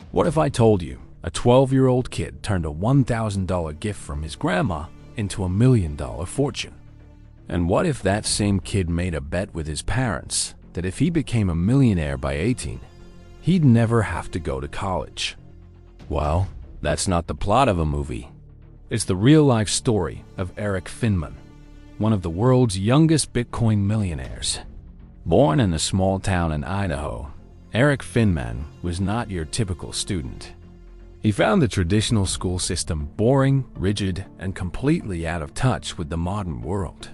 What if I told you a 12-year-old kid turned a $1,000 gift from his grandma into $1 million fortune? And what if that same kid made a bet with his parents that if he became a millionaire by 18, he'd never have to go to college? Well, that's not the plot of a movie. It's the real-life story of Erik Finman, one of the world's youngest Bitcoin millionaires. Born in a small town in Idaho, Erik Finman was not your typical student. He found the traditional school system boring, rigid, and completely out of touch with the modern world.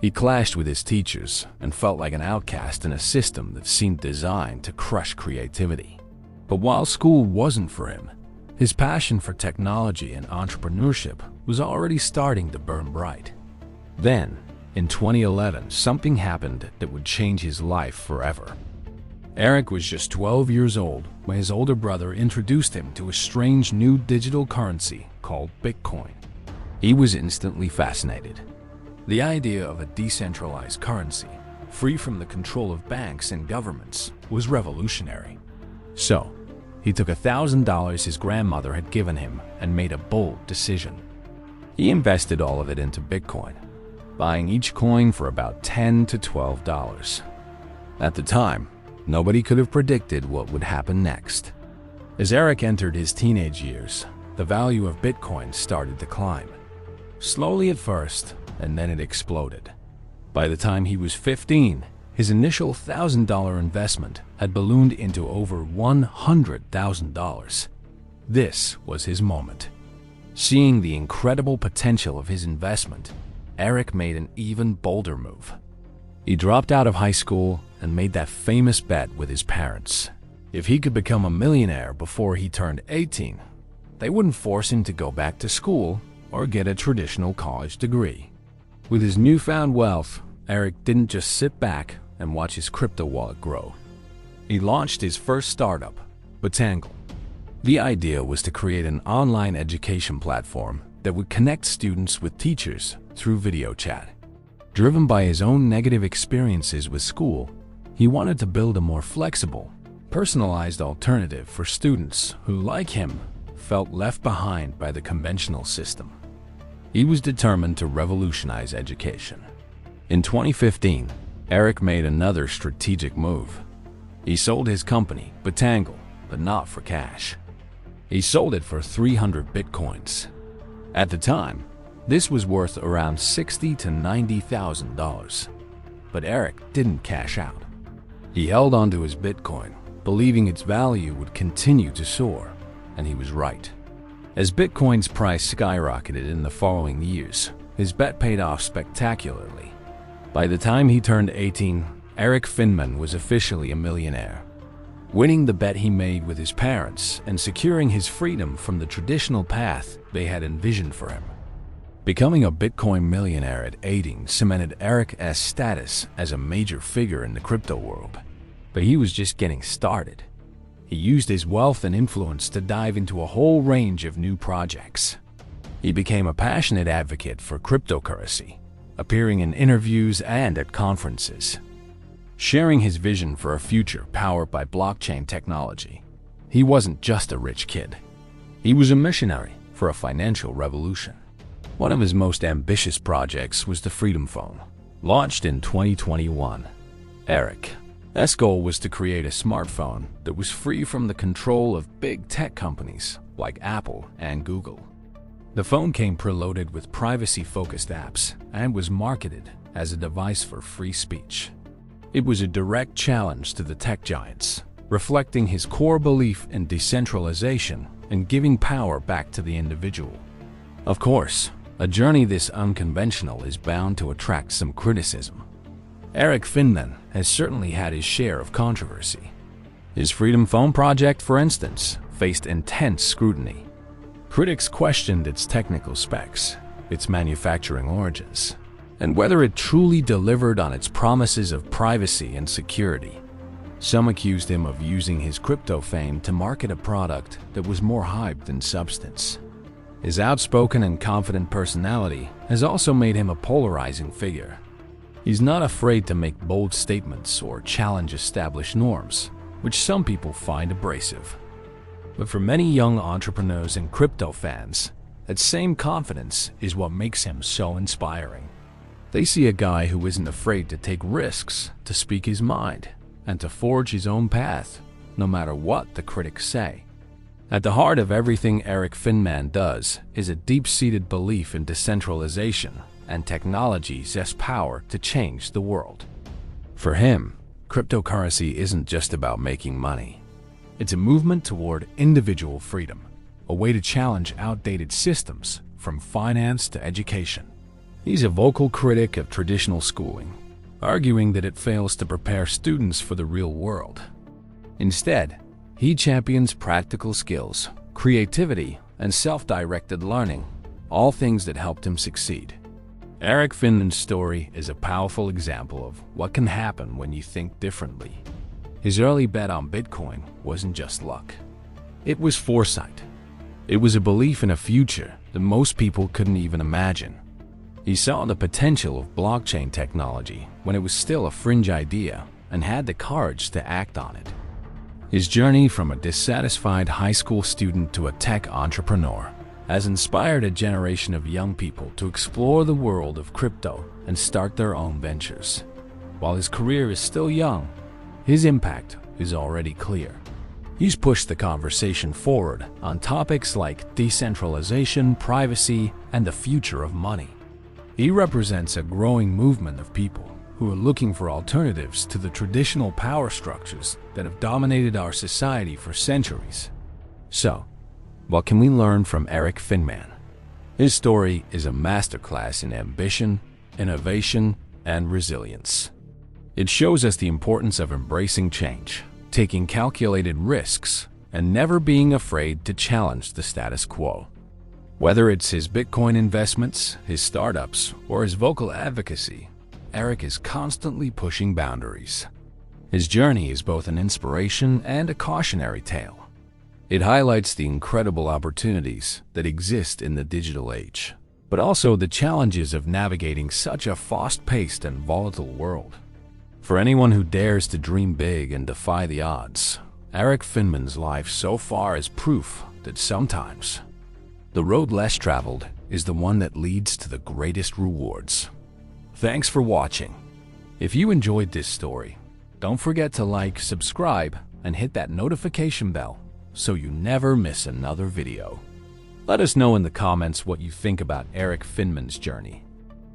He clashed with his teachers and felt like an outcast in a system that seemed designed to crush creativity. But while school wasn't for him, his passion for technology and entrepreneurship was already starting to burn bright. Then, in 2011, something happened that would change his life forever. Erik was just 12 years old when his older brother introduced him to a strange new digital currency called Bitcoin. He was instantly fascinated. The idea of a decentralized currency, free from the control of banks and governments, was revolutionary. So, he took $1,000 his grandmother had given him and made a bold decision. He invested all of it into Bitcoin, buying each coin for about $10 to $12. At the time, nobody could have predicted what would happen next. As Erik entered his teenage years, the value of Bitcoin started to climb. Slowly at first, and then it exploded. By the time he was 15, his initial $1,000 investment had ballooned into over $100,000. This was his moment. Seeing the incredible potential of his investment, Erik made an even bolder move. He dropped out of high school and made that famous bet with his parents. If he could become a millionaire before he turned 18, they wouldn't force him to go back to school or get a traditional college degree. With his newfound wealth, Erik didn't just sit back and watch his crypto wallet grow. He launched his first startup, Batangle. The idea was to create an online education platform that would connect students with teachers through video chat. Driven by his own negative experiences with school, he wanted to build a more flexible, personalized alternative for students who, like him, felt left behind by the conventional system. He was determined to revolutionize education. In 2015, Erik made another strategic move. He sold his company, Batangle, but not for cash. He sold it for 300 Bitcoins. At the time, this was worth around $60,000 to $90,000. But Erik didn't cash out. He held onto his Bitcoin, believing its value would continue to soar, and he was right. As Bitcoin's price skyrocketed in the following years, his bet paid off spectacularly. By the time he turned 18, Erik Finman was officially a millionaire. Winning the bet he made with his parents and securing his freedom from the traditional path they had envisioned for him. Becoming a Bitcoin millionaire at 18 cemented Erik's status as a major figure in the crypto world. But he was just getting started. He used his wealth and influence to dive into a whole range of new projects. He became a passionate advocate for cryptocurrency, appearing in interviews and at conferences, sharing his vision for a future powered by blockchain technology. He wasn't just a rich kid. He was a missionary for a financial revolution. One of his most ambitious projects was the Freedom Phone, launched in 2021. Erik's goal was to create a smartphone that was free from the control of big tech companies like Apple and Google. The phone came preloaded with privacy-focused apps and was marketed as a device for free speech. It was a direct challenge to the tech giants, reflecting his core belief in decentralization and giving power back to the individual. Of course, a journey this unconventional is bound to attract some criticism. Erik Finman has certainly had his share of controversy. His Freedom Phone project, for instance, faced intense scrutiny. Critics questioned its technical specs, its manufacturing origins, and whether it truly delivered on its promises of privacy and security. Some accused him of using his crypto fame to market a product that was more hype than substance. His outspoken and confident personality has also made him a polarizing figure. He's not afraid to make bold statements or challenge established norms, which some people find abrasive. But for many young entrepreneurs and crypto fans, that same confidence is what makes him so inspiring. They see a guy who isn't afraid to take risks, to speak his mind, and to forge his own path, no matter what the critics say. At the heart of everything Erik Finman does is a deep-seated belief in decentralization and technology's power to change the world. For him, cryptocurrency isn't just about making money. It's a movement toward individual freedom, a way to challenge outdated systems from finance to education. He's a vocal critic of traditional schooling, arguing that it fails to prepare students for the real world. Instead, he champions practical skills, creativity, and self-directed learning, all things that helped him succeed. Erik Finman's story is a powerful example of what can happen when you think differently. His early bet on Bitcoin wasn't just luck. It was foresight. It was a belief in a future that most people couldn't even imagine. He saw the potential of blockchain technology when it was still a fringe idea and had the courage to act on it. His journey from a dissatisfied high school student to a tech entrepreneur has inspired a generation of young people to explore the world of crypto and start their own ventures. While his career is still young, his impact is already clear. He's pushed the conversation forward on topics like decentralization, privacy, and the future of money. He represents a growing movement of people who are looking for alternatives to the traditional power structures that have dominated our society for centuries. So, what can we learn from Erik Finman? His story is a masterclass in ambition, innovation, and resilience. It shows us the importance of embracing change, taking calculated risks, and never being afraid to challenge the status quo. Whether it's his Bitcoin investments, his startups, or his vocal advocacy, Erik is constantly pushing boundaries. His journey is both an inspiration and a cautionary tale. It highlights the incredible opportunities that exist in the digital age, but also the challenges of navigating such a fast-paced and volatile world. For anyone who dares to dream big and defy the odds, Erik Finman's life so far is proof that sometimes the road less traveled is the one that leads to the greatest rewards. Thanks for watching. If you enjoyed this story, don't forget to like, subscribe, and hit that notification bell so you never miss another video. Let us know in the comments what you think about Erik Finman's journey.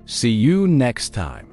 See you next time.